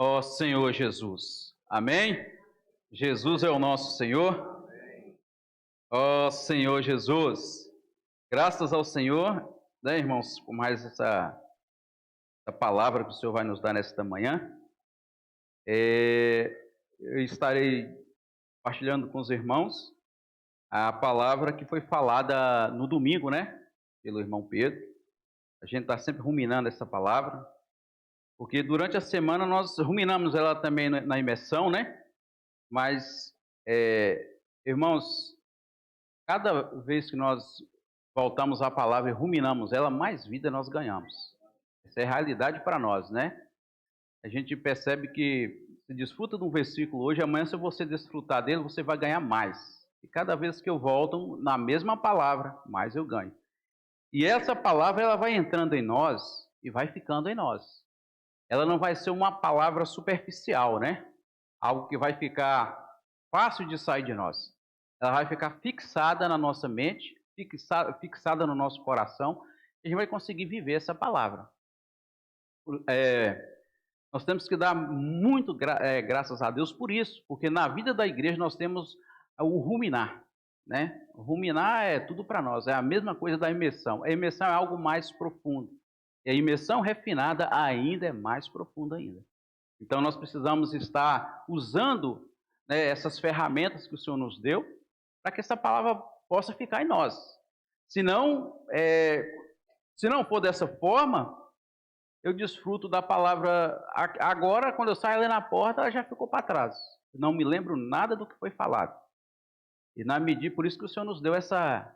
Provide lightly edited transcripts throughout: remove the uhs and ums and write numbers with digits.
Ó Senhor Jesus. Amém? Jesus é o nosso Senhor. Ó Senhor Jesus. Graças ao Senhor, né, irmãos, por mais essa palavra que o Senhor vai nos dar nesta manhã. Eu estarei partilhando com os irmãos a palavra que foi falada no domingo, né? Pelo irmão Pedro. A gente está sempre ruminando essa palavra, porque durante a semana nós ruminamos ela também na imersão, né? Mas, irmãos, cada vez que nós voltamos à palavra e ruminamos ela, mais vida nós ganhamos. Essa é a realidade para nós, né? A gente percebe que se desfruta de um versículo hoje, amanhã se você desfrutar dele, você vai ganhar mais. E cada vez que eu volto na mesma palavra, mais eu ganho. E essa palavra ela vai entrando em nós e vai ficando em nós. Ela não vai ser uma palavra superficial, né? Algo que vai ficar fácil de sair de nós. Ela vai ficar fixada na nossa mente, fixada no nosso coração, e a gente vai conseguir viver essa palavra. Nós temos que dar muito graças a Deus por isso, porque na vida da igreja nós temos o ruminar, né? O ruminar é tudo para nós, é a mesma coisa da imersão. A imersão é algo mais profundo, e a imersão refinada ainda é mais profunda ainda. Então nós precisamos estar usando, né, essas ferramentas que o Senhor nos deu, para que essa palavra possa ficar em nós. Se não, se não for dessa forma, eu desfruto da palavra agora, quando eu saio ali na porta, ela já ficou para trás. Não me lembro nada do que foi falado. E na medida, por isso que o Senhor nos deu essa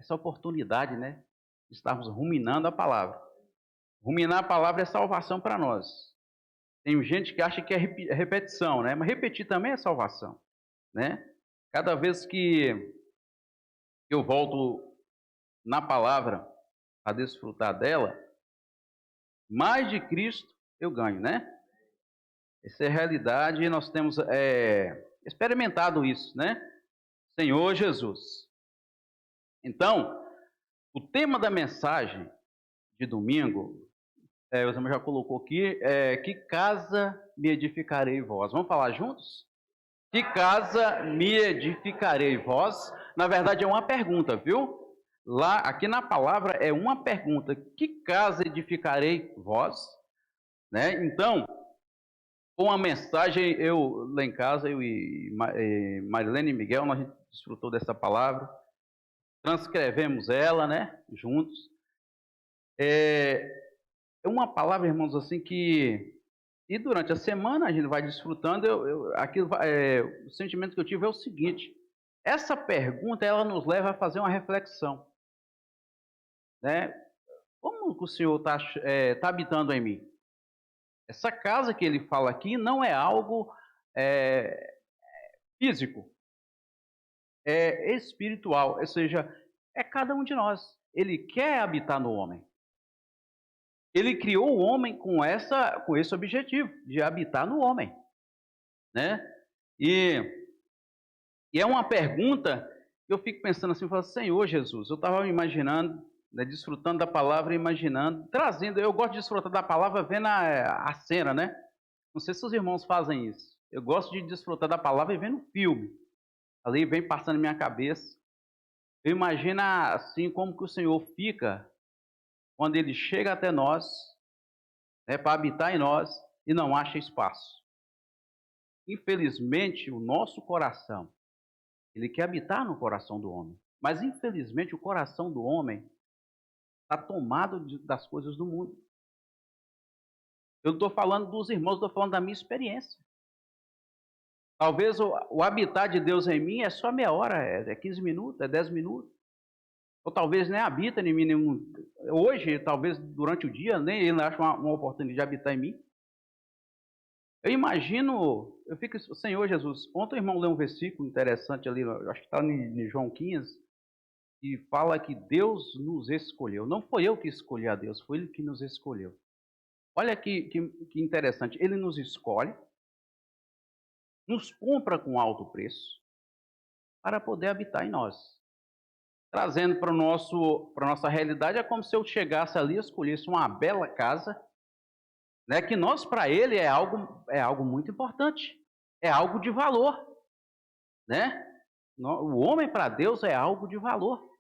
oportunidade, né? De estarmos ruminando a palavra. Ruminar a palavra é salvação para nós. Tem gente que acha que é repetição, né? Mas repetir também é salvação, né? Cada vez que eu volto na palavra a desfrutar dela, mais de Cristo eu ganho, né? Essa é a realidade e nós temos experimentado isso, né? Senhor Jesus. Então, o tema da mensagem de domingo, o Samuel já colocou aqui, que casa me edificarei vós. Vamos falar juntos? Que casa me edificarei vós? Na verdade é uma pergunta, viu? Lá, aqui na palavra é uma pergunta. Que casa edificarei vós? Né? Então, com a mensagem, eu lá em casa, eu e Marilene e Miguel, nós desfrutou dessa palavra, transcrevemos ela, né, juntos. É uma palavra, irmãos, assim que... E durante a semana a gente vai desfrutando, o sentimento que eu tive é o seguinte: essa pergunta, ela nos leva a fazer uma reflexão, né? Como que o Senhor tá habitando em mim? Essa casa que ele fala aqui não é algo físico, é espiritual, ou seja, é cada um de nós. Ele quer habitar no homem. Ele criou o homem com esse objetivo, de habitar no homem, né? E, e é uma pergunta que eu fico pensando assim, falo, Senhor Jesus, eu estava imaginando, né, desfrutando da palavra, imaginando, trazendo, eu gosto de desfrutar da palavra vendo a cena, né? Não sei se os irmãos fazem isso. Eu gosto de desfrutar da palavra e vendo filme. Ali vem passando na minha cabeça. Eu imagino assim como que o Senhor fica quando ele chega até nós, né, para habitar em nós e não acha espaço. Infelizmente, o nosso coração, ele quer habitar no coração do homem. Mas infelizmente o coração do homem está tomado das coisas do mundo. Eu não estou falando dos irmãos, estou falando da minha experiência. Talvez o habitar de Deus em mim é só meia hora, é 15 minutos, é 10 minutos. Ou talvez nem habita em mim nenhum. Hoje, talvez durante o dia, nem ele acha uma oportunidade de habitar em mim. Eu imagino, eu fico, Senhor Jesus, ontem o irmão leu um versículo interessante ali, eu acho que está em João 15, que fala que Deus nos escolheu. Não foi eu que escolhi a Deus, foi Ele que nos escolheu. Olha que interessante, Ele nos escolhe, nos compra com alto preço, para poder habitar em nós. Trazendo para a nossa realidade, é como se eu chegasse ali e escolhesse uma bela casa, né? Que nós para ele é algo muito importante, é algo de valor, né? O homem para Deus é algo de valor.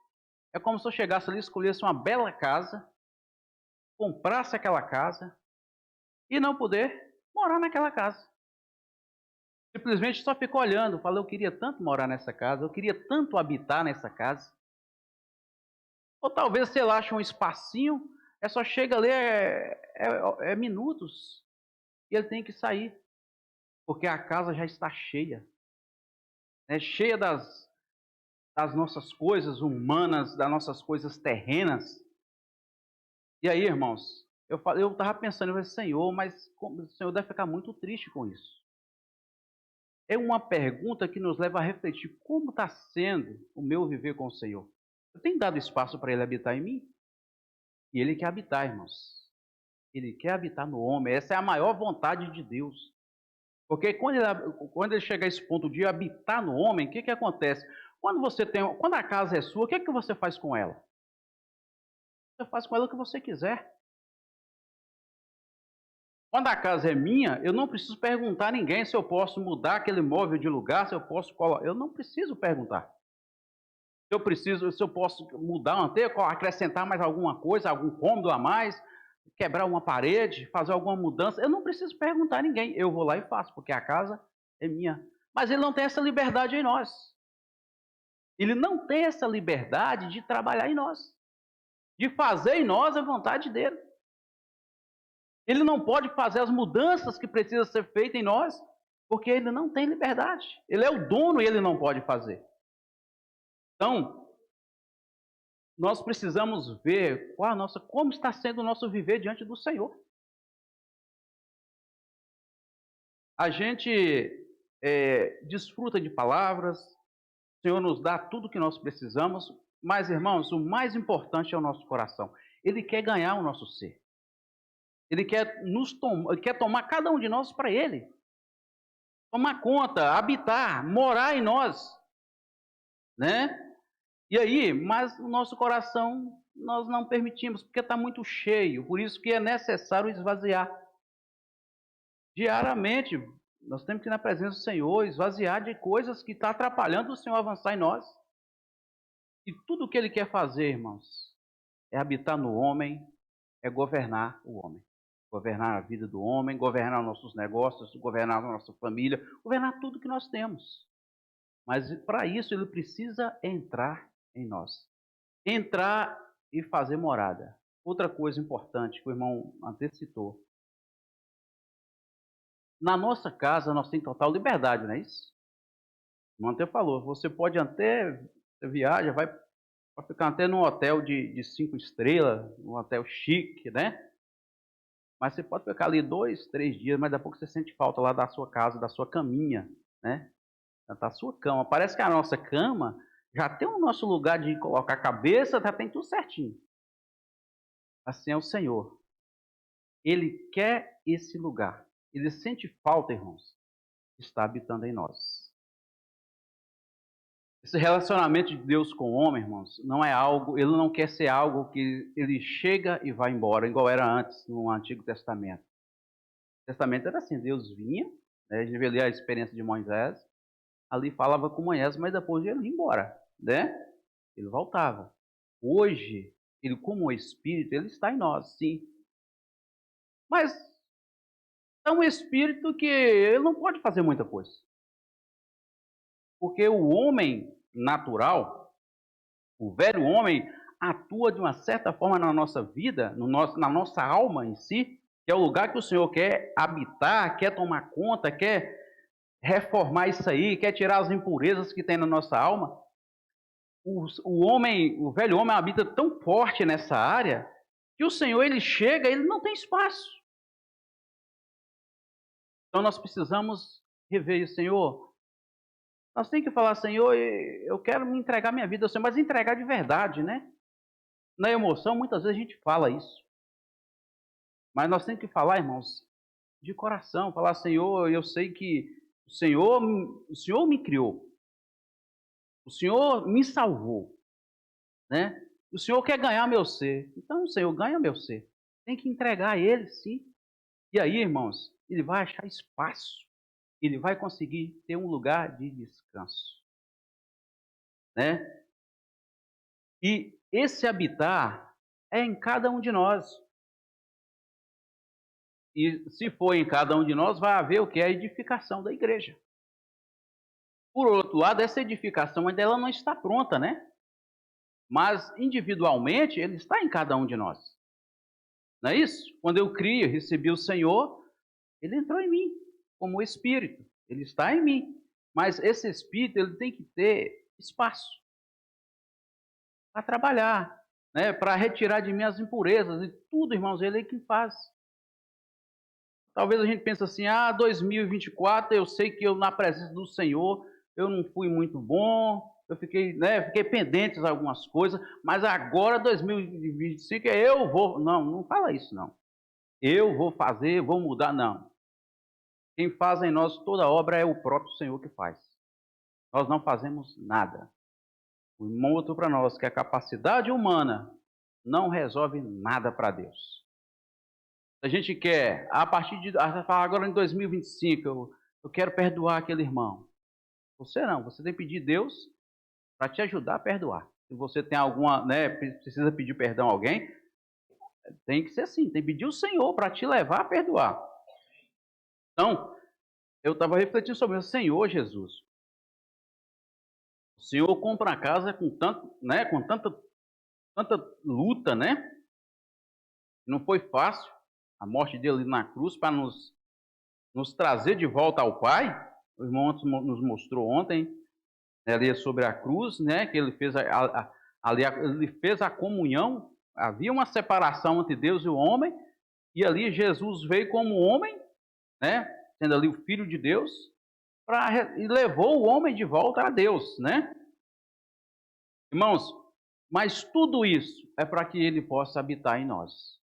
É como se eu chegasse ali, escolhesse uma bela casa, comprasse aquela casa e não poder morar naquela casa. Simplesmente só ficou olhando, falou, eu queria tanto morar nessa casa, eu queria tanto habitar nessa casa. Ou talvez, sei lá, ache um espacinho, só chega ali, é minutos, e ele tem que sair, porque a casa já está cheia, né? Cheia das nossas coisas humanas, das nossas coisas terrenas. E aí, irmãos, eu estava pensando, eu falei, Senhor, mas o Senhor deve ficar muito triste com isso. É uma pergunta que nos leva a refletir como está sendo o meu viver com o Senhor. Eu tenho dado espaço para Ele habitar em mim? E Ele quer habitar, irmãos. Ele quer habitar no homem. Essa é a maior vontade de Deus. Porque quando ele chega a esse ponto de habitar no homem, o que acontece? Quando a casa é sua, o que você faz com ela? Você faz com ela o que você quiser. Quando a casa é minha, eu não preciso perguntar a ninguém se eu posso mudar aquele móvel de lugar, se eu posso colocar. Eu não preciso perguntar. Se eu posso mudar, acrescentar mais alguma coisa, algum cômodo a mais, quebrar uma parede, fazer alguma mudança, eu não preciso perguntar a ninguém. Eu vou lá e faço, porque a casa é minha. Mas ele não tem essa liberdade em nós. Ele não tem essa liberdade de trabalhar em nós, de fazer em nós a vontade dele. Ele não pode fazer as mudanças que precisam ser feitas em nós, porque ele não tem liberdade. Ele é o dono e ele não pode fazer. Então, nós precisamos ver como está sendo o nosso viver diante do Senhor. A gente desfruta de palavras, o Senhor nos dá tudo o que nós precisamos, mas, irmãos, o mais importante é o nosso coração. Ele quer ganhar o nosso ser. Ele quer tomar cada um de nós para Ele. Tomar conta, habitar, morar em nós. Né? E aí, mas o nosso coração nós não permitimos, porque está muito cheio. Por isso que é necessário esvaziar. Diariamente, nós temos que ir na presença do Senhor, esvaziar de coisas que estão atrapalhando o Senhor avançar em nós. E tudo o que Ele quer fazer, irmãos, é habitar no homem, é governar o homem. Governar a vida do homem, governar nossos negócios, governar a nossa família, governar tudo que nós temos. Mas para isso Ele precisa entrar em nós. Entrar e fazer morada. Outra coisa importante que o irmão antecitou. Na nossa casa nós temos total liberdade, não é isso? O irmão até falou, você pode até, você viaja, vai ficar até num hotel de 5 estrelas, um hotel chique, né? Mas você pode ficar ali 2, 3 dias, mas daqui a pouco você sente falta lá da sua casa, da sua caminha, né? Da sua cama. Parece que a nossa cama já tem o nosso lugar de colocar a cabeça, já tem tudo certinho. Assim é o Senhor. Ele quer esse lugar. Ele sente falta, irmãos, de estar habitando em nós. Esse relacionamento de Deus com o homem, irmãos, não é algo, ele não quer ser algo que ele chega e vai embora, igual era antes no Antigo Testamento. O Testamento era assim, Deus vinha, né, a gente vê ali a experiência de Moisés, ali falava com Moisés, mas depois ele ia embora, né? Ele voltava. Hoje, ele como Espírito, ele está em nós, sim. Mas é um Espírito que ele não pode fazer muita coisa. Porque o homem natural, o velho homem, atua de uma certa forma na nossa vida, na nossa alma em si, que é o lugar que o Senhor quer habitar, quer tomar conta, quer reformar isso aí, quer tirar as impurezas que tem na nossa alma. O velho homem habita tão forte nessa área, que o Senhor, ele chega, ele não tem espaço. Então nós precisamos rever isso, Senhor. Nós temos que falar, Senhor, eu quero me entregar minha vida ao Senhor, mas entregar de verdade, né? Na emoção, muitas vezes a gente fala isso. Mas nós temos que falar, irmãos, de coração. Falar, Senhor, eu sei que o Senhor me criou. O Senhor me salvou. Né? O Senhor quer ganhar meu ser. Então, Senhor, ganha meu ser. Tem que entregar a Ele, sim. E aí, irmãos, ele vai achar espaço, ele vai conseguir ter um lugar de descanso, né? E esse habitar é em cada um de nós. E se for em cada um de nós, vai haver o que? A edificação da igreja. Por outro lado, essa edificação ainda ela não está pronta, né? Mas individualmente, ele está em cada um de nós. Não é isso? Quando eu criei, recebi o Senhor, ele entrou em mim como Espírito. Ele está em mim. Mas esse Espírito ele tem que ter espaço para trabalhar, né? Para retirar de mim as impurezas e tudo, irmãos, ele é que faz. Talvez a gente pense assim, 2024, eu sei que eu na presença do Senhor, eu não fui muito bom, eu fiquei, fiquei pendente de algumas coisas, mas agora 2025 eu vou. Não, não fala isso não. Eu vou fazer, vou mudar, não. Quem faz em nós toda obra é o próprio Senhor que faz. Nós não fazemos nada. O irmão outro para nós que a capacidade humana não resolve nada para Deus. A gente quer, a partir de agora em 2025, eu quero perdoar aquele irmão. Você não, você tem que pedir a Deus para te ajudar a perdoar. Se você tem alguma, precisa pedir perdão a alguém, tem que ser assim, tem que pedir o Senhor para te levar a perdoar. Então, eu estava refletindo sobre o Senhor Jesus. O Senhor compra a casa com tanto, com tanta luta, né? Não foi fácil a morte dele na cruz para nos trazer de volta ao Pai. O irmão nos mostrou ontem, ali sobre a cruz, né? Que ele fez ele fez a comunhão. Havia uma separação entre Deus e o homem, e ali Jesus veio como homem, né? Sendo ali o Filho de Deus, e levou o homem de volta a Deus, né? Irmãos, mas tudo isso é para que ele possa habitar em nós.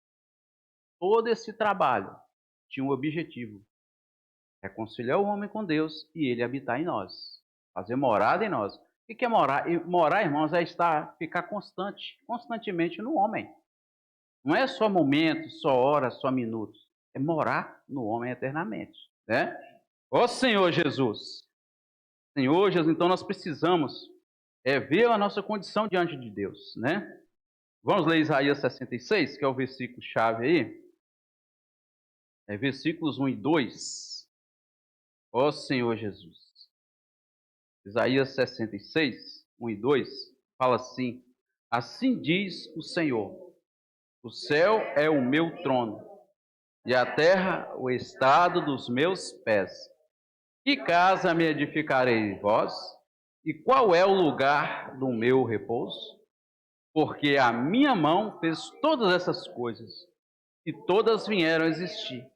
Todo esse trabalho tinha um objetivo: reconciliar o homem com Deus e ele habitar em nós, fazer morada em nós. O que é morar? E morar, irmãos, é ficar constantemente no homem. Não é só momentos, só horas, só minutos. É morar no homem eternamente, né? Ó Senhor Jesus! Senhor Jesus, então nós precisamos ver a nossa condição diante de Deus, né? Vamos ler Isaías 66, que é o versículo chave aí. Versículos 1 e 2. Ó Senhor Jesus. Isaías 66, 1 e 2, fala assim: assim diz o Senhor, o céu é o meu trono, e a terra o estado dos meus pés. Que casa me edificarei vós? E qual é o lugar do meu repouso? Porque a minha mão fez todas essas coisas, e todas vieram a existir,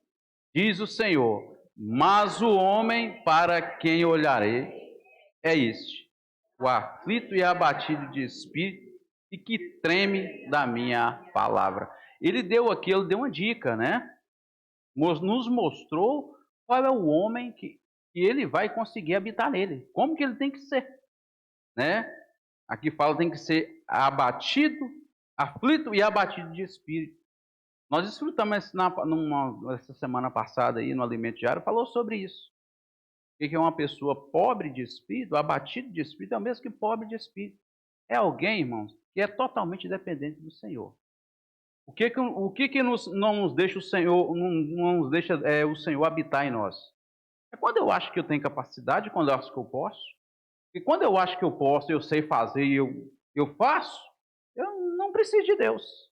diz o Senhor. Mas o homem para quem olharei é este, o aflito e abatido de espírito, e que treme da minha palavra. Ele deu uma dica, né? Nos mostrou qual é o homem que ele vai conseguir habitar nele. Como que ele tem que ser, né? Aqui fala tem que ser abatido, aflito e abatido de espírito. Nós desfrutamos essa semana passada aí no Alimento Diário, falou sobre isso. O que é uma pessoa pobre de espírito, abatido de espírito, é o mesmo que pobre de espírito. É alguém, irmãos, que é totalmente dependente do Senhor. O que não nos deixa o Senhor, não nos deixa o Senhor habitar em nós? É quando eu acho que eu tenho capacidade, quando eu acho que eu posso. E quando eu acho que eu posso, eu sei fazer e eu faço, eu não preciso de Deus.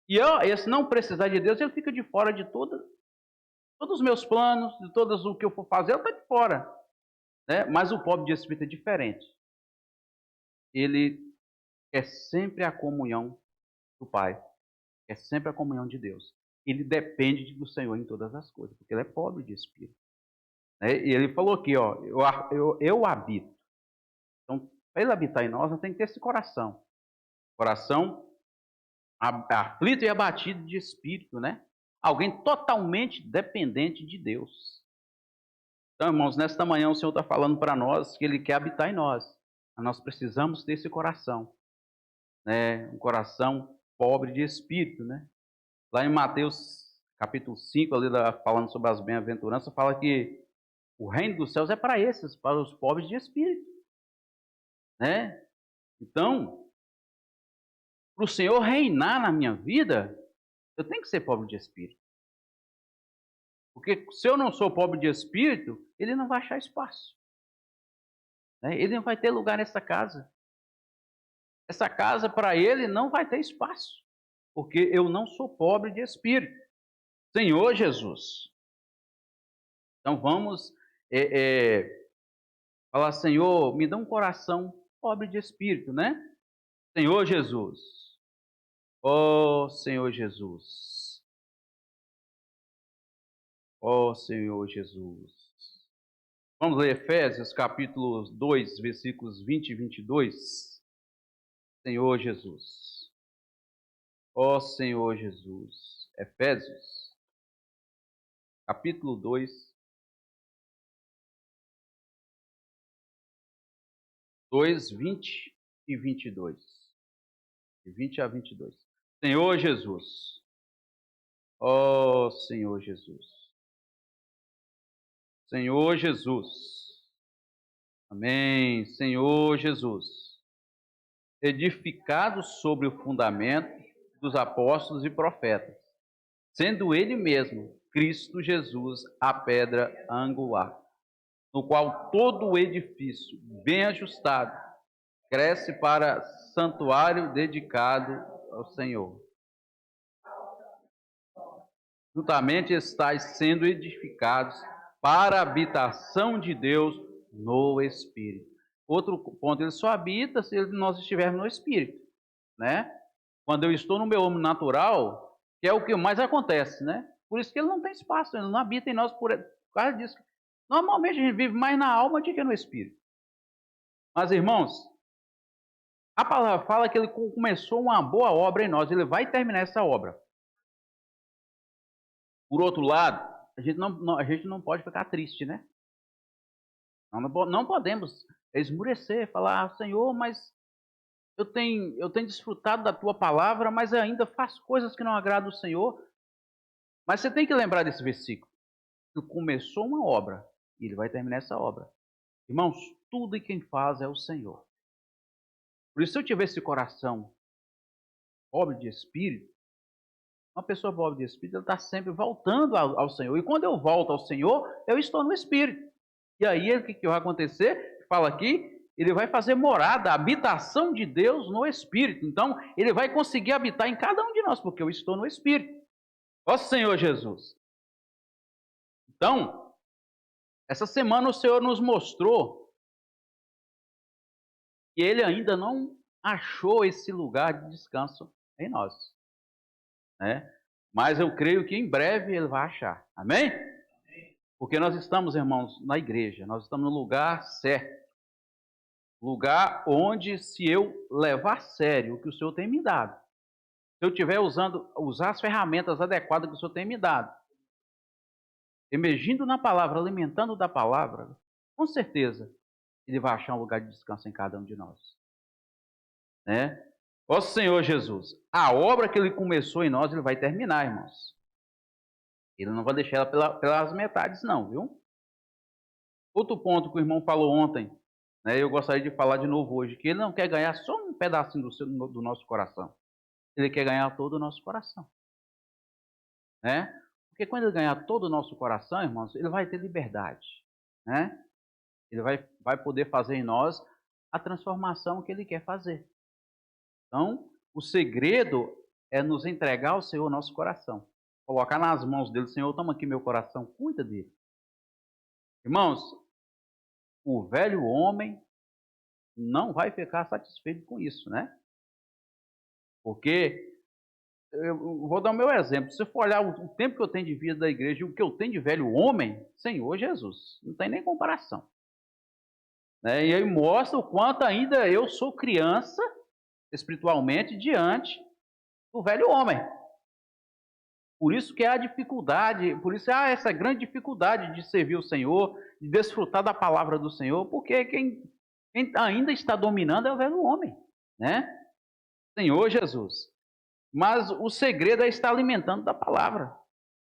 E esse não precisar de Deus, ele fica de fora de todos os meus planos, de todos o que eu for fazer, eu estou de fora. Né? Mas o pobre de espírito é diferente. Ele quer sempre a comunhão do Pai, quer sempre a comunhão de Deus. Ele depende do Senhor em todas as coisas, porque ele é pobre de espírito. Né? E ele falou aqui, eu habito. Então, para ele habitar em nós tem que ter esse coração. Coração aflito e abatido de espírito, né? Alguém totalmente dependente de Deus. Então, irmãos, nesta manhã o Senhor está falando para nós que Ele quer habitar em nós. Nós precisamos ter esse coração, né? Um coração pobre de espírito, né? Lá em Mateus capítulo 5, ali falando sobre as bem-aventuranças, fala que o reino dos céus é para esses, para os pobres de espírito, né? Então, para o Senhor reinar na minha vida, eu tenho que ser pobre de espírito. Porque se eu não sou pobre de espírito, ele não vai achar espaço, né? Ele não vai ter lugar nessa casa. Essa casa, para ele, não vai ter espaço, porque eu não sou pobre de espírito. Senhor Jesus. Então vamos falar, Senhor, me dá um coração pobre de espírito, né? Senhor Jesus. Ó Senhor Jesus. Ó Senhor Jesus. Vamos ler Efésios capítulo 2, versículos 20 e 22. Senhor Jesus. Ó Senhor Jesus. Efésios capítulo 2, 20 e 22. De 20 a 22. Senhor Jesus. Ó Senhor Jesus. Senhor Jesus. Amém. Senhor Jesus. Edificados sobre o fundamento dos apóstolos e profetas, sendo ele mesmo, Cristo Jesus, a pedra angular, no qual todo o edifício, bem ajustado, cresce para santuário dedicado ao Senhor. Juntamente estáis sendo edificados para a habitação de Deus no Espírito. Outro ponto, ele só habita se nós estivermos no Espírito, né? Quando eu estou no meu homem natural, que é o que mais acontece, né? Por isso que ele não tem espaço, ele não habita em nós por causa disso. Normalmente a gente vive mais na alma do que no Espírito. Mas, irmãos, a palavra fala que ele começou uma boa obra em nós, ele vai terminar essa obra. Por outro lado, a gente não pode ficar triste, né? Não podemos esmurecer, falar, Senhor, mas eu tenho desfrutado da tua palavra, mas ainda faço coisas que não agradam o Senhor. Mas você tem que lembrar desse versículo. Ele começou uma obra e ele vai terminar essa obra. Irmãos, tudo e quem faz é o Senhor. Por isso, se eu tiver esse coração pobre de espírito, uma pessoa pobre de espírito, ela está sempre voltando ao Senhor. E quando eu volto ao Senhor, eu estou no Espírito. E aí, o que vai acontecer? Fala aqui, ele vai fazer morada, a habitação de Deus no Espírito. Então, ele vai conseguir habitar em cada um de nós, porque eu estou no Espírito. Ó Senhor Jesus. Então, essa semana o Senhor nos mostrou que ele ainda não achou esse lugar de descanso em nós, né? Mas eu creio que em breve ele vai achar. Amém? Porque nós estamos, irmãos, na igreja, nós estamos no lugar certo. Lugar onde, se eu levar a sério o que o Senhor tem me dado, se eu estiver usar as ferramentas adequadas que o Senhor tem me dado, emergindo na palavra, alimentando da palavra, com certeza ele vai achar um lugar de descanso em cada um de nós, né? Ó Senhor Jesus, a obra que ele começou em nós, ele vai terminar, irmãos. Ele não vai deixar ela pelas metades, não, viu? Outro ponto que o irmão falou ontem, né, eu gostaria de falar de novo hoje, que ele não quer ganhar só um pedacinho do nosso coração. Ele quer ganhar todo o nosso coração, né? Porque quando ele ganhar todo o nosso coração, irmãos, ele vai ter liberdade, né? Ele vai poder fazer em nós a transformação que ele quer fazer. Então, o segredo é nos entregar ao Senhor nosso coração. Colocar nas mãos dele, Senhor, toma aqui meu coração, cuida dele. Irmãos, o velho homem não vai ficar satisfeito com isso, né? Porque, eu vou dar o meu exemplo, se você for olhar o tempo que eu tenho de vida da igreja e o que eu tenho de velho homem, Senhor Jesus, não tem nem comparação. Né? E aí mostra o quanto ainda eu sou criança, espiritualmente, diante do velho homem. Por isso que há a dificuldade, por isso há essa grande dificuldade de servir o Senhor, de desfrutar da palavra do Senhor, porque quem ainda está dominando é o velho homem, né? Senhor Jesus. Mas o segredo é estar alimentando da palavra.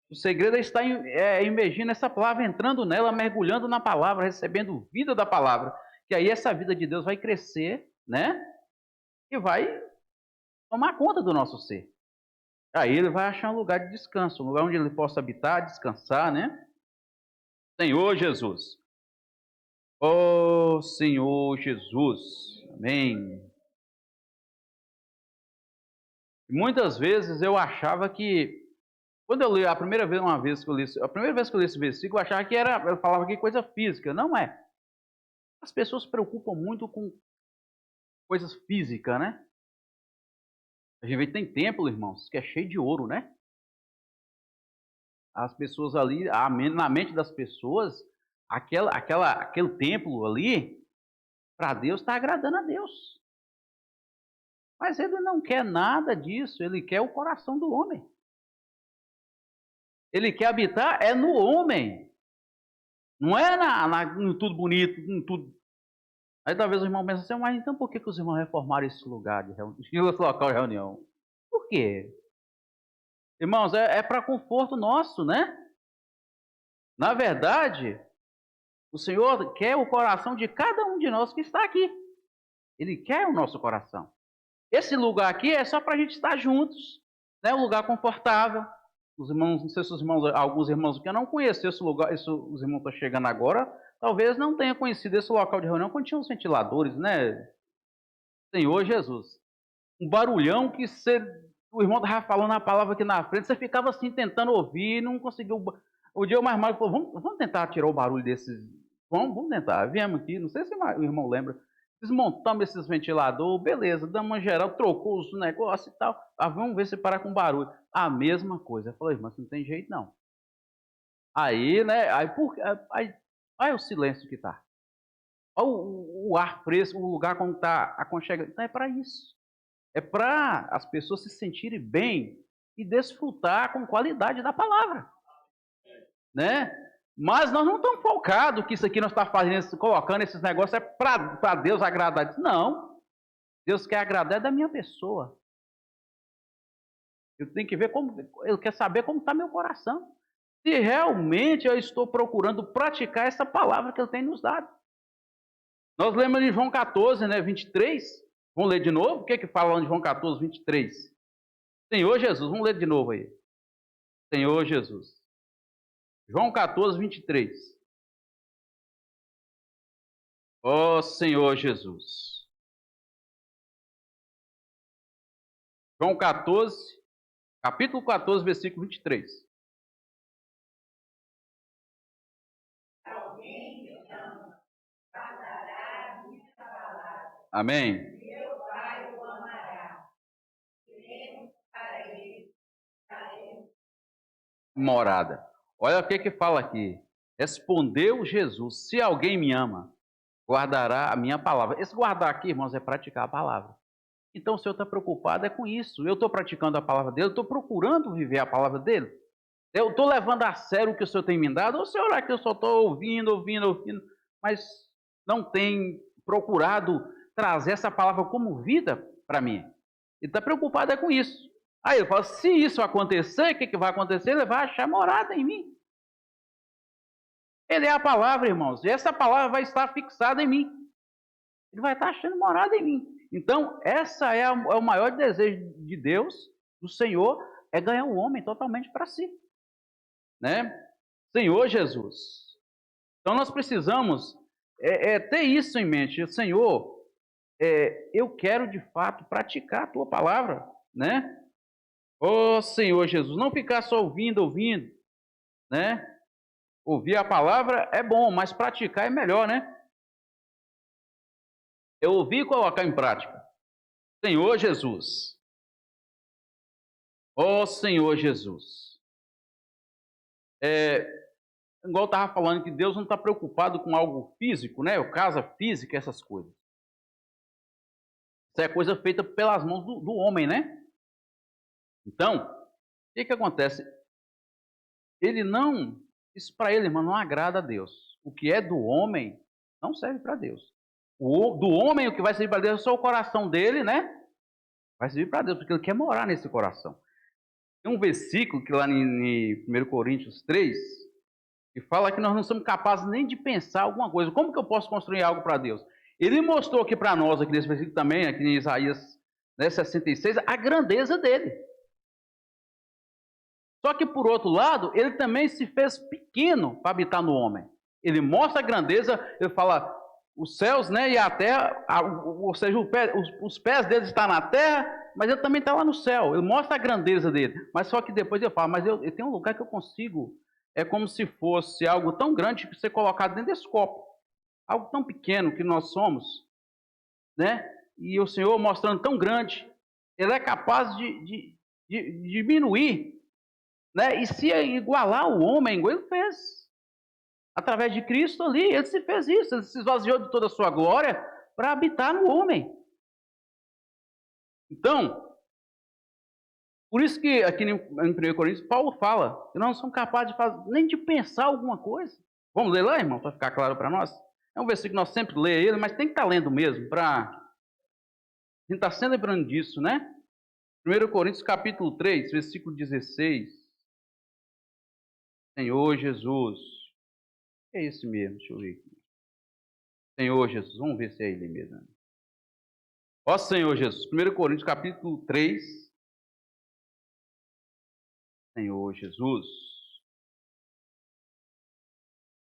O segredo é estar imergindo essa palavra, entrando nela, mergulhando na palavra, recebendo vida da palavra. Que aí essa vida de Deus vai crescer, né? E vai tomar conta do nosso ser. Aí ele vai achar um lugar de descanso, um lugar onde ele possa habitar, descansar, né? Senhor Jesus. Oh, Senhor Jesus. Amém. Muitas vezes eu achava que, quando eu li a primeira vez, a primeira vez que eu li esse versículo, eu achava que eu falava que coisa física. Não é. As pessoas se preocupam muito com coisas físicas, né? A gente vê que tem templo, irmãos, que é cheio de ouro, né? As pessoas ali, na mente das pessoas, aquele templo ali, para Deus, está agradando a Deus. Mas ele não quer nada disso, ele quer o coração do homem. Ele quer habitar no homem. Não é no tudo bonito, em tudo. Aí talvez o irmão pense assim, mas então por que os irmãos reformaram esse lugar de reunião, esse local de reunião? Por quê? Irmãos, é para conforto nosso, né? Na verdade, o Senhor quer o coração de cada um de nós que está aqui. Ele quer o nosso coração. Esse lugar aqui é só para a gente estar juntos, né? Um lugar confortável. Os irmãos, não sei se os irmãos, alguns irmãos que eu não conheço esse lugar, os irmãos estão chegando agora, talvez não tenham conhecido esse local de reunião quando tinha os ventiladores, né? Senhor Jesus. Um barulhão que o irmão estava falando a palavra aqui na frente, você ficava assim tentando ouvir, não conseguiu. O dia mais mal falou, vamos tentar tirar o barulho desses. Vamos tentar. Viemos aqui, não sei se o irmão lembra. Desmontamos esses ventiladores, beleza, damos uma geral, trocou os negócios e tal. Ah, vamos ver se parar com barulho. A mesma coisa. Eu falei, irmão, não tem jeito não. Aí, né? Aí o silêncio que tá. Olha o ar fresco, o lugar como tá aconchegante. Então é para isso. É para as pessoas se sentirem bem e desfrutar com qualidade da palavra, né? Mas nós não estamos focados que isso aqui nós estamos fazendo, colocando esses negócios é para Deus agradar. Não. Deus quer agradar da minha pessoa. Eu tenho que ver como, eu quero saber como está meu coração. Se realmente eu estou procurando praticar essa palavra que Ele tem nos dado. Nós lemos em João 14, né, 23. Vamos ler de novo? O que que fala lá em João 14, 23? Senhor Jesus, vamos ler de novo aí. Senhor Jesus. João 14, 23. Ó Senhor Jesus. João 14, capítulo 14, versículo 23. Amém. Morada. Olha o que que fala aqui. Respondeu Jesus: se alguém me ama, guardará a minha palavra. Esse guardar aqui, irmãos, é praticar a palavra. Então o Senhor está preocupado com isso. Eu estou praticando a palavra dele, estou procurando viver a palavra dele. Eu estou levando a sério o que o Senhor tem me dado, ou o Senhor é que eu só estou ouvindo, mas não tem procurado trazer essa palavra como vida para mim. Ele está preocupado com isso. Aí ele fala, se isso acontecer, o que vai acontecer? Ele vai achar morada em mim. Ele é a palavra, irmãos, e essa palavra vai estar fixada em mim. Ele vai estar achando morada em mim. Então, essa é o maior desejo de Deus, do Senhor, é ganhar o homem totalmente para si. Né? Senhor Jesus. Então, nós precisamos ter isso em mente. Senhor, eu quero de fato praticar a tua palavra, né? Ó Senhor Jesus, não ficar só ouvindo, né? Ouvir a palavra é bom, mas praticar é melhor, né? Eu ouvir e colocar em prática. Senhor Jesus. Ó Senhor Jesus. Igual eu estava falando que Deus não está preocupado com algo físico, né? Casa física, essas coisas. Isso é coisa feita pelas mãos do homem, né? Então, o que acontece? Ele não, isso para ele, irmão, não agrada a Deus. O que é do homem não serve para Deus. Do homem, o que vai servir para Deus é só o coração dele, né? Vai servir para Deus, porque ele quer morar nesse coração. Tem um versículo que lá em 1 Coríntios 3, que fala que nós não somos capazes nem de pensar alguma coisa. Como que eu posso construir algo para Deus? Ele mostrou aqui para nós, aqui nesse versículo também, aqui em Isaías, né, 66, a grandeza dele. Só que, por outro lado, ele também se fez pequeno para habitar no homem. Ele mostra a grandeza, ele fala, os céus, né, e a terra, ou seja, os pés dele estão na terra, mas ele também está lá no céu. Ele mostra a grandeza dele. Mas só que depois ele fala, mas eu tenho um lugar que eu consigo. É como se fosse algo tão grande que ser colocado dentro desse copo. Algo tão pequeno que nós somos, né? E o Senhor mostrando tão grande, ele é capaz de diminuir, né? E se igualar o homem, igual ele fez. Através de Cristo ali, ele se fez isso, ele se esvaziou de toda a sua glória para habitar no homem. Então, por isso que aqui em 1 Coríntios, Paulo fala que nós não somos capazes de fazer, nem de pensar alguma coisa. Vamos ler lá, irmão, para ficar claro para nós? É um versículo que nós sempre lê ele, mas tem que estar lendo mesmo, para a gente estar sempre lembrando disso, né? 1 Coríntios capítulo 3, versículo 16. Senhor Jesus. É esse mesmo, deixa eu ver aqui. Senhor Jesus, vamos ver se é ele mesmo. Ó Senhor Jesus, 1 Coríntios capítulo 3. Senhor Jesus.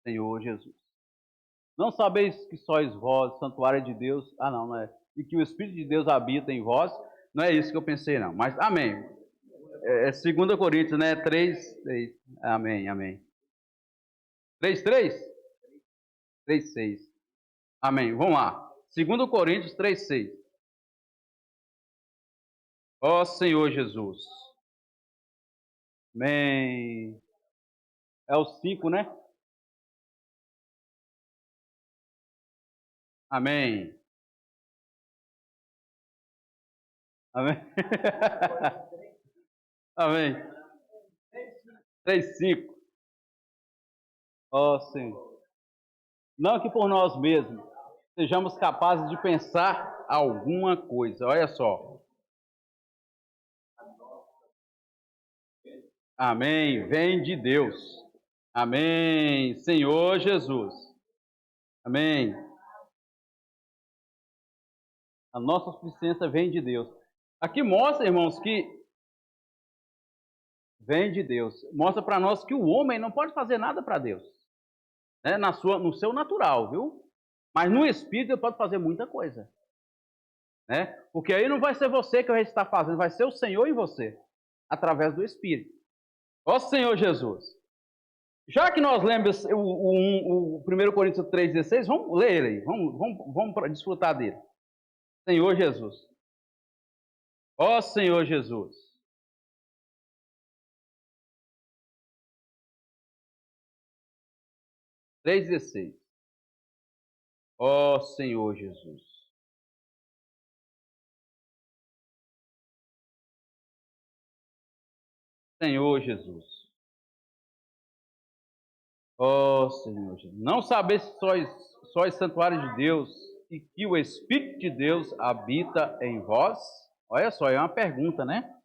Senhor Jesus. Não sabeis que sois vós, santuário de Deus? Ah, não é. E que o Espírito de Deus habita em vós? Não é isso que eu pensei, não. Mas amém. É 2 Coríntios, né? 3, 3. Amém, amém. 3, 3? 3, 6. Amém. Vamos lá. 2 Coríntios 3, 6. Ó Senhor Jesus. Amém. É o 5, né? Amém. Amém. Amém. 3, 5. Ó Senhor. Não que por nós mesmos sejamos capazes de pensar alguma coisa. Olha só. Amém. Vem de Deus. Amém. Senhor Jesus. Amém. A nossa suficiência vem de Deus. Aqui mostra, irmãos, que vem de Deus. Mostra para nós que o homem não pode fazer nada para Deus, né? No seu natural, viu? Mas no espírito ele pode fazer muita coisa, né? Porque aí não vai ser você que vai estar fazendo, vai ser o Senhor em você, através do Espírito. Ó Senhor Jesus. Já que nós lembramos o 1 Coríntios 3,16, vamos ler ele aí, vamos desfrutar dele. Senhor Jesus. Ó Senhor Jesus. 3,16. Ó Senhor Jesus. Senhor Jesus. Ó Senhor Jesus. Não sabeis que sois santuário de Deus e que o Espírito de Deus habita em vós? Olha só, é uma pergunta, né?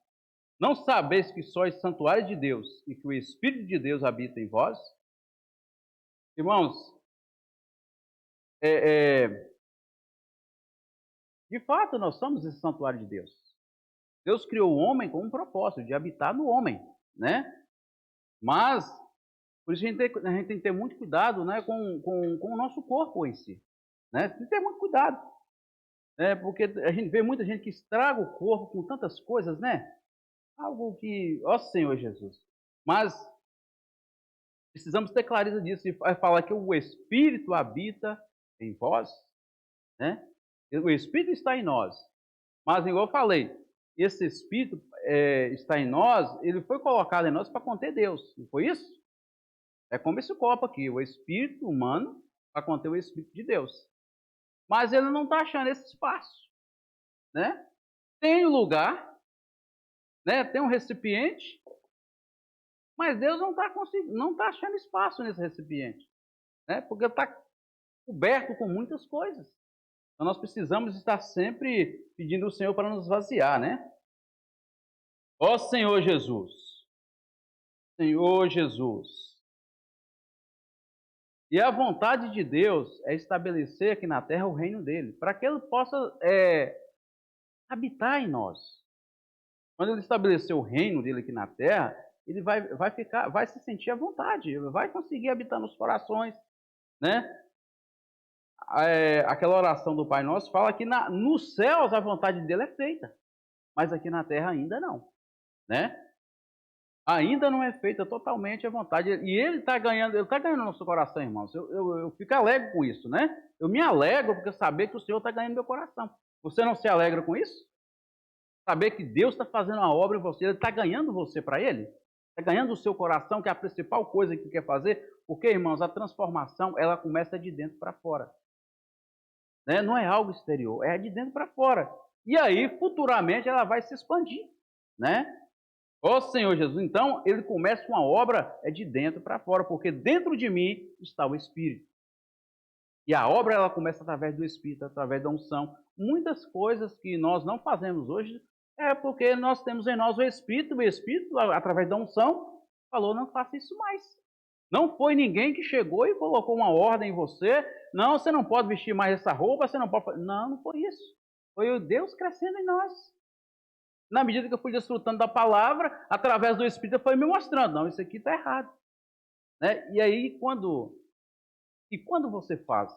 Não sabeis que sois santuário de Deus e que o Espírito de Deus habita em vós? Irmãos, de fato nós somos esse santuário de Deus. Deus criou o homem com um propósito de habitar no homem, né? Mas, por isso a gente tem que ter muito cuidado, né, com o nosso corpo em si, né? Tem que ter muito cuidado, né? Porque a gente vê muita gente que estraga o corpo com tantas coisas, né? Algo que, ó Senhor Jesus. Mas precisamos ter clareza disso e falar que o Espírito habita em vós, né? O Espírito está em nós. Mas, igual eu falei, esse Espírito está em nós, ele foi colocado em nós para conter Deus. Não foi isso? É como esse copo aqui, o Espírito humano para conter o Espírito de Deus. Mas ele não está achando esse espaço, né? Tem um lugar, né? Tem um recipiente, mas Deus não está achando espaço nesse recipiente, né? Porque está coberto com muitas coisas. Então nós precisamos estar sempre pedindo ao Senhor para nos vaziar, né? Ó Senhor Jesus, Senhor Jesus. E a vontade de Deus é estabelecer aqui na terra o reino dele, para que ele possa habitar em nós. Quando ele estabelecer o reino dele aqui na terra, ele vai se sentir à vontade, vai conseguir habitar nos corações, né? Aquela oração do Pai Nosso fala que nos céus a vontade dele é feita, mas aqui na terra ainda não, né? Ainda não é feita totalmente a vontade. E ele está ganhando nosso coração, irmãos. Eu fico alegre com isso, né? Eu me alegro porque saber que o Senhor está ganhando meu coração. Você não se alegra com isso? Saber que Deus está fazendo uma obra em você, Ele está ganhando você para Ele? Está ganhando o seu coração, que é a principal coisa que quer fazer? Porque, irmãos, a transformação, ela começa de dentro para fora. Né? Não é algo exterior, é de dentro para fora. E aí, futuramente, ela vai se expandir, né? Ó Senhor Jesus, então ele começa uma obra de dentro para fora, porque dentro de mim está o Espírito. E a obra ela começa através do Espírito, através da unção. Muitas coisas que nós não fazemos hoje é porque nós temos em nós o Espírito, através da unção, falou: não faça isso mais. Não foi ninguém que chegou e colocou uma ordem em você: não, você não pode vestir mais essa roupa, você não pode. Não, não foi isso. Foi o Deus crescendo em nós. Na medida que eu fui desfrutando da palavra, através do Espírito, foi me mostrando: não, isso aqui está errado. Né? E aí, quando você faz,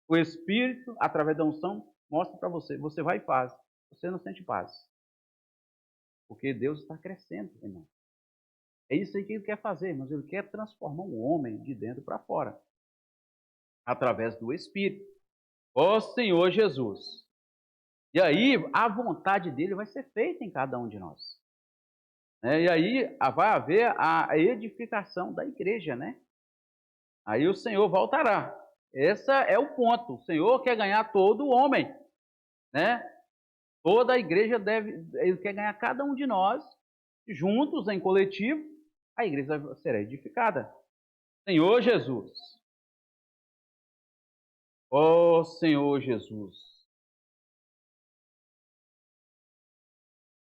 o Espírito, através da unção, mostra para você, você vai e faz, você não sente paz, porque Deus está crescendo, irmão. É isso aí que Ele quer fazer, mas Ele quer transformar o homem de dentro para fora, através do Espírito. Ó Senhor Jesus. E aí, a vontade dEle vai ser feita em cada um de nós. E aí vai haver a edificação da igreja, né? Aí o Senhor voltará. Esse é o ponto. O Senhor quer ganhar todo o homem, né? Toda a igreja ele quer ganhar cada um de nós, juntos, em coletivo, a igreja será edificada. Senhor Jesus. Ó Senhor Jesus.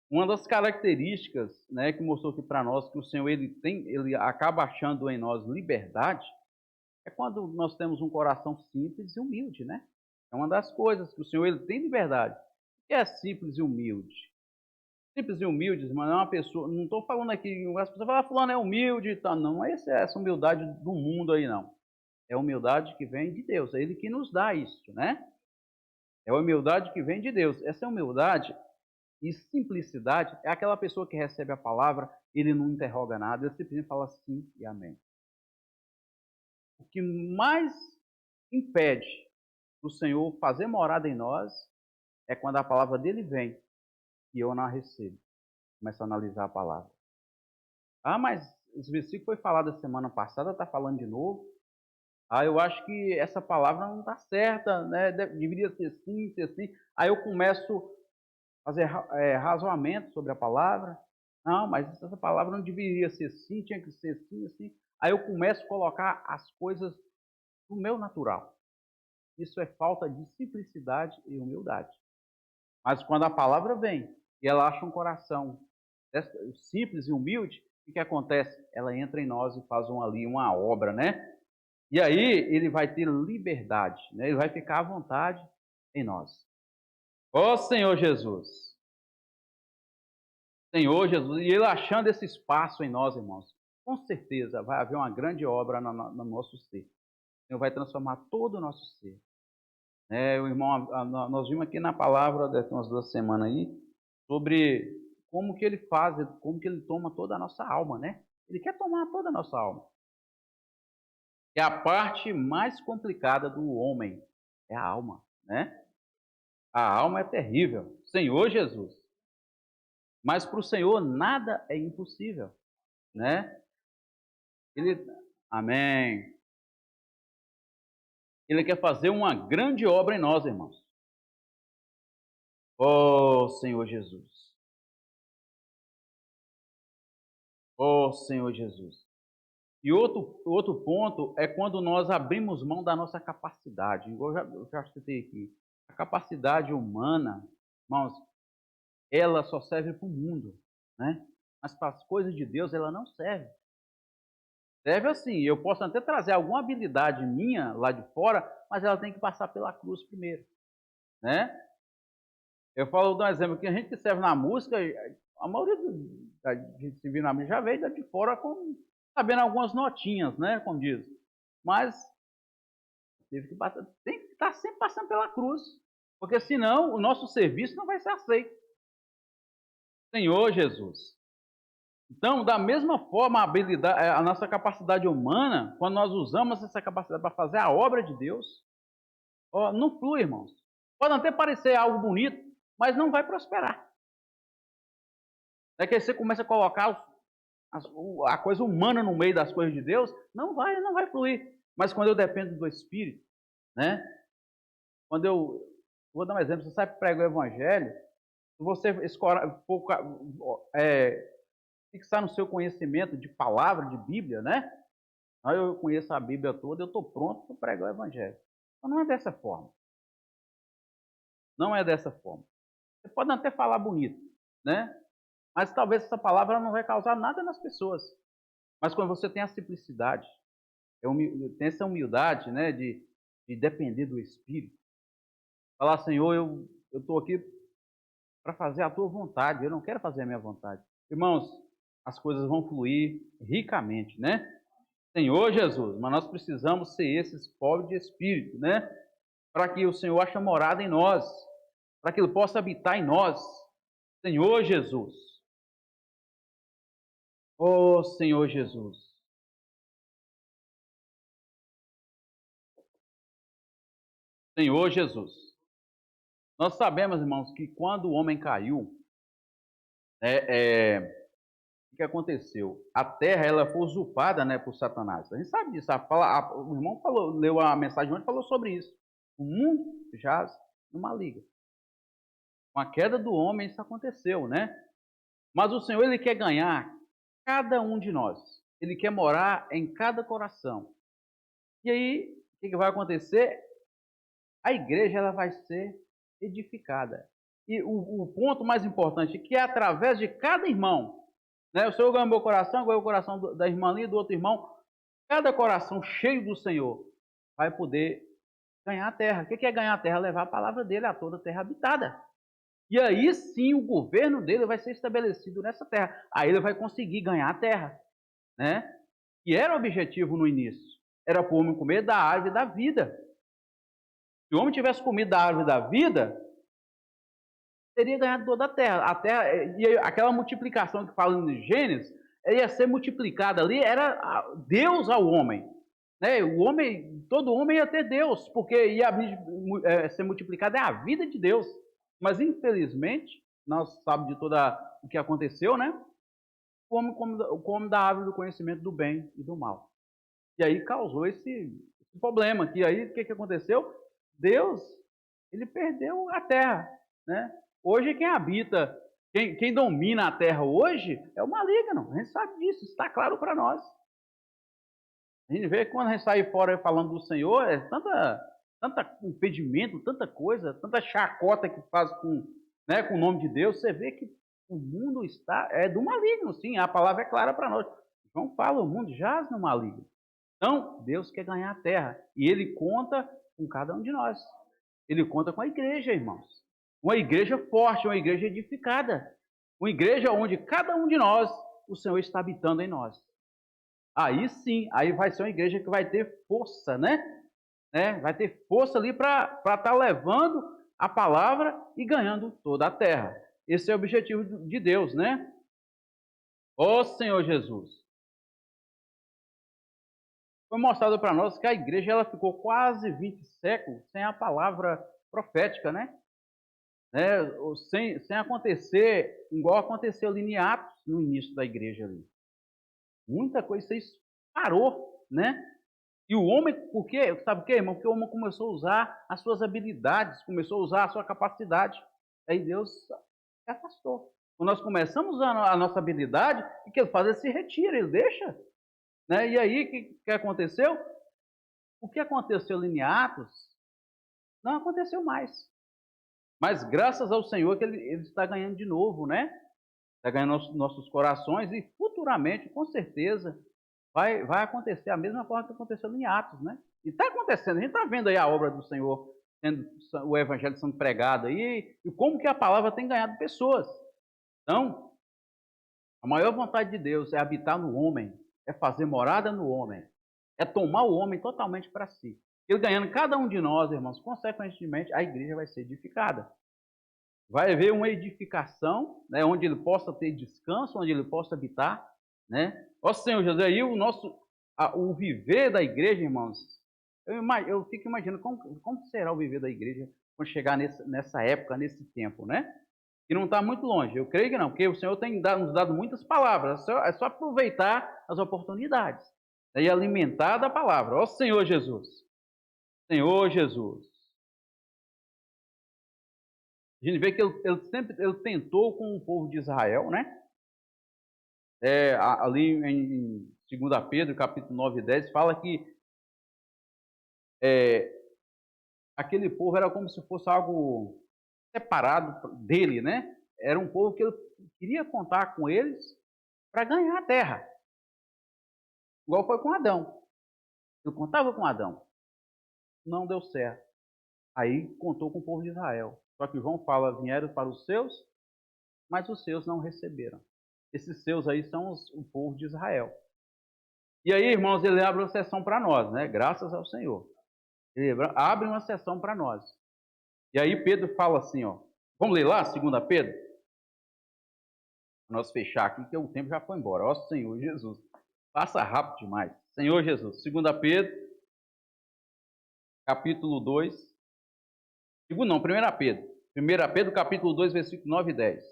Uma das características, né, que mostrou aqui para nós que o Senhor ele acaba achando em nós liberdade, é quando nós temos um coração simples e humilde, né? É uma das coisas que o Senhor ele tem liberdade. O que é simples e humilde? Simples e humilde, irmão, é uma pessoa. Não estou falando aqui, as pessoas falam: fulano é humilde e tal. Não é essa humildade do mundo aí, não. É a humildade que vem de Deus. É Ele que nos dá isso, né? É a humildade que vem de Deus. Essa humildade e simplicidade é aquela pessoa que recebe a palavra, ele não interroga nada, ele simplesmente fala sim e amém. O que mais impede o Senhor fazer morada em nós é quando a palavra dele vem e eu não a recebo. Começo a analisar a palavra. Ah, mas esse versículo foi falado a semana passada, está falando de novo. Ah, eu acho que essa palavra não está certa, né? Deveria ser assim, ser assim. Aí eu começo a fazer razoamento sobre a palavra. Não, mas essa palavra não deveria ser assim, tinha que ser assim, assim. Aí eu começo a colocar as coisas no meu natural. Isso é falta de simplicidade e humildade. Mas quando a palavra vem e ela acha um coração simples e humilde, o que acontece? Ela entra em nós e faz uma obra, né? E aí ele vai ter liberdade, né? Ele vai ficar à vontade em nós. Ó Senhor Jesus! Senhor Jesus! E ele achando esse espaço em nós, irmãos, com certeza vai haver uma grande obra no nosso ser. O Senhor vai transformar todo o nosso ser. O irmão, nós vimos aqui na palavra, daqui umas 2 semanas aí, sobre como que ele faz, como que ele toma toda a nossa alma, né? Ele quer tomar toda a nossa alma. É a parte mais complicada do homem, é a alma, né? A alma é terrível, Senhor Jesus. Mas para o Senhor nada é impossível, né? Amém. Ele quer fazer uma grande obra em nós, irmãos. Oh, Senhor Jesus. Oh, Senhor Jesus. E outro ponto é quando nós abrimos mão da nossa capacidade. Eu já citei aqui. A capacidade humana, irmãos, ela só serve para o mundo. né? Mas para as coisas de Deus ela não serve. Serve assim, eu posso até trazer alguma habilidade minha lá de fora, mas ela tem que passar pela cruz primeiro, né? Eu falo de um exemplo que a gente que serve na música, a maioria da gente se vira na música já veio de fora com sabendo algumas notinhas, né? Como diz. Mas teve que passar, tem que estar sempre passando pela cruz, porque senão o nosso serviço não vai ser aceito. Senhor Jesus. Então, da mesma forma, a habilidade, a nossa capacidade humana, quando nós usamos essa capacidade para fazer a obra de Deus, ó, não flui, irmãos. Pode até parecer algo bonito, mas não vai prosperar. É que você começa a colocar a coisa humana no meio das coisas de Deus, não vai fluir. Mas quando eu dependo do Espírito, né? Quando eu vou dar um exemplo, você sabe pregar o Evangelho, se você fixar no seu conhecimento de palavra, de Bíblia, né? Aí eu conheço a Bíblia toda, eu estou pronto para pregar o Evangelho. Então não é dessa forma. Não é dessa forma. Você pode até falar bonito, né? Mas talvez essa palavra não vai causar nada nas pessoas. Mas quando você tem a simplicidade, tem essa humildade, né, de depender do Espírito, falar, Senhor, eu estou aqui para fazer a tua vontade, eu não quero fazer a minha vontade. Irmãos, as coisas vão fluir ricamente, né? Senhor Jesus, mas nós precisamos ser esses pobres de espírito, né? Para que o Senhor ache morada em nós, para que Ele possa habitar em nós. Senhor Jesus. Oh, Senhor Jesus. Senhor Jesus. Nós sabemos, irmãos, que quando o homem caiu, o que aconteceu? A terra ela foi usurpada, né, por Satanás. A gente sabe disso. O irmão falou, leu a mensagem ontem e falou sobre isso. O mundo jaz numa liga. Com a queda do homem, isso aconteceu, né? Mas o Senhor, Ele quer ganhar cada um de nós. Ele quer morar em cada coração. E aí, o que vai acontecer? A igreja ela vai ser edificada. E o ponto mais importante é que é através de cada irmão, né? O Senhor ganhou meu coração, ganhou o coração da irmã ali e do outro irmão. Cada coração cheio do Senhor vai poder ganhar a terra. O que é ganhar a terra? Levar a palavra dele a toda a terra habitada. E aí sim o governo dele vai ser estabelecido nessa terra. Aí ele vai conseguir ganhar a terra, né? E era o objetivo no início. Era para o homem comer da árvore da vida. Se o homem tivesse comido da árvore da vida, teria ganhado toda a terra. A terra e aquela multiplicação que fala em Gênesis, ia ser multiplicada ali, era Deus ao homem. Né? O homem, todo homem ia ter Deus, porque ia ser multiplicada é a vida de Deus. Mas infelizmente, nós sabemos de todo o que aconteceu, né? O homem come da árvore do conhecimento do bem e do mal. E aí causou esse problema. Que aí o que aconteceu? Deus, ele perdeu a terra, né? Hoje quem habita, quem domina a terra hoje é o maligno. A gente sabe disso, está claro para nós. A gente vê que quando a gente sai fora falando do Senhor, é tanta impedimento, tanta coisa, tanta chacota que faz né, com o nome de Deus. Você vê que o mundo é do maligno, sim, a palavra é clara para nós. João fala, o mundo jaz no maligno. Então, Deus quer ganhar a terra e Ele conta com cada um de nós. Ele conta com a igreja, irmãos. Uma igreja forte, uma igreja edificada. Uma igreja onde cada um de nós, o Senhor está habitando em nós. Aí sim, aí vai ser uma igreja que vai ter força, né? Vai ter força ali para estar levando a palavra e ganhando toda a terra. Esse é o objetivo de Deus, né? Ó Senhor Jesus. Foi mostrado para nós que a igreja ela ficou quase 20 séculos sem a palavra profética, né? Sem acontecer, igual aconteceu ali em Atos, no início da igreja ali. Muita coisa isso parou, né? E o homem, por quê? Sabe o quê, irmão? Porque o homem começou a usar as suas habilidades, começou a usar a sua capacidade. Aí Deus se afastou. Quando nós começamos a usar a nossa habilidade, o que ele faz? Ele se retira, ele deixa. Né? E aí, o que aconteceu? O que aconteceu ali em Atos, não aconteceu mais. Mas graças ao Senhor que ele está ganhando de novo, né? está ganhando nossos corações e futuramente, com certeza, vai acontecer a mesma forma que aconteceu em Atos, né? E está acontecendo, a gente está vendo aí a obra do Senhor, o evangelho sendo pregado aí, e como que a palavra tem ganhado pessoas. Então, a maior vontade de Deus é habitar no homem, é fazer morada no homem, é tomar o homem totalmente para si. Ele ganhando cada um de nós, irmãos, consequentemente, a igreja vai ser edificada. Vai haver uma edificação, né, onde ele possa ter descanso, onde ele possa habitar, né? Ó Senhor Jesus, aí o viver da igreja, irmãos, eu fico imaginando como será o viver da igreja quando chegar nessa época, nesse tempo, né? E não está muito longe, eu creio que não, porque o Senhor tem nos dado muitas palavras, é só aproveitar as oportunidades, né, e alimentar da palavra. Ó Senhor Jesus, Senhor Jesus. A gente vê que ele tentou com o povo de Israel, né? Ali em 2 Pedro, capítulo 9 e 10, fala que aquele povo era como se fosse algo separado dele, né? Era um povo que ele queria contar com eles para ganhar a terra. Igual foi com Adão. Ele contava com Adão. Não deu certo. Aí contou com o povo de Israel. Só que João fala, vieram para os seus, mas os seus não receberam. Esses seus aí são o povo de Israel. E aí, irmãos, ele abre uma sessão para nós, né? Graças ao Senhor. Ele abre uma sessão para nós. E aí Pedro fala assim, ó. Vamos ler lá, 2 Pedro? Para nós fechar aqui, que o tempo já foi embora. Ó Senhor Jesus. Passa rápido demais. Senhor Jesus. 2 Pedro, capítulo 2. 1 Pedro. 1 Pedro, capítulo 2, versículo 9 e 10.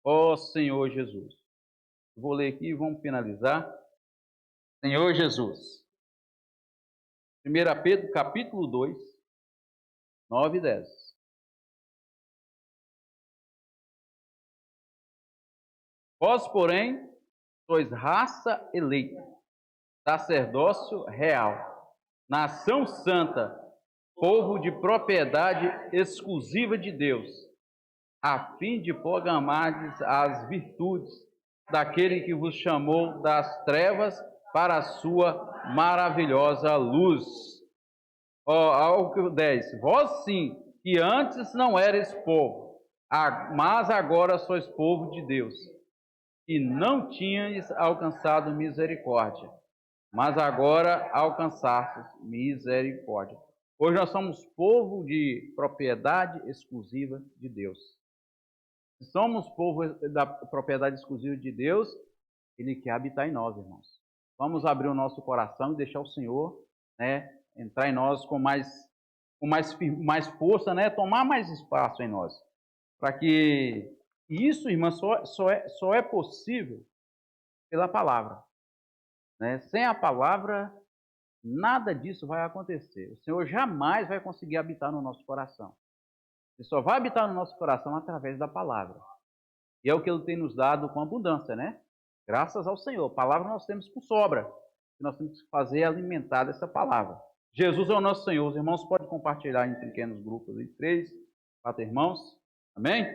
Ó Senhor Jesus. Vou ler aqui e vamos finalizar. Senhor Jesus. 1 Pedro, capítulo 2, 9 e 10. Vós, porém, sois raça eleita, sacerdócio real, nação santa, povo de propriedade exclusiva de Deus, a fim de proclamardes as virtudes daquele que vos chamou das trevas para a sua maravilhosa luz. Ao 10. Vós sim, que antes não erais povo, mas agora sois povo de Deus, e não tinhas alcançado misericórdia, mas agora alcançastes misericórdia. Hoje nós somos povo de propriedade exclusiva de Deus. Se somos povo da propriedade exclusiva de Deus, Ele quer habitar em nós, irmãos. Vamos abrir o nosso coração e deixar o Senhor, né, entrar em nós com mais força, né, tomar mais espaço em nós. Para que isso, irmã, só é possível pela palavra. Né? Sem a palavra, nada disso vai acontecer. O Senhor jamais vai conseguir habitar no nosso coração. Ele só vai habitar no nosso coração através da palavra. E é o que Ele tem nos dado com abundância, né? Graças ao Senhor. A palavra nós temos por sobra. Nós temos que fazer alimentar dessa palavra. Jesus é o nosso Senhor. Os irmãos podem compartilhar em pequenos grupos, em 3, 4 irmãos. Amém?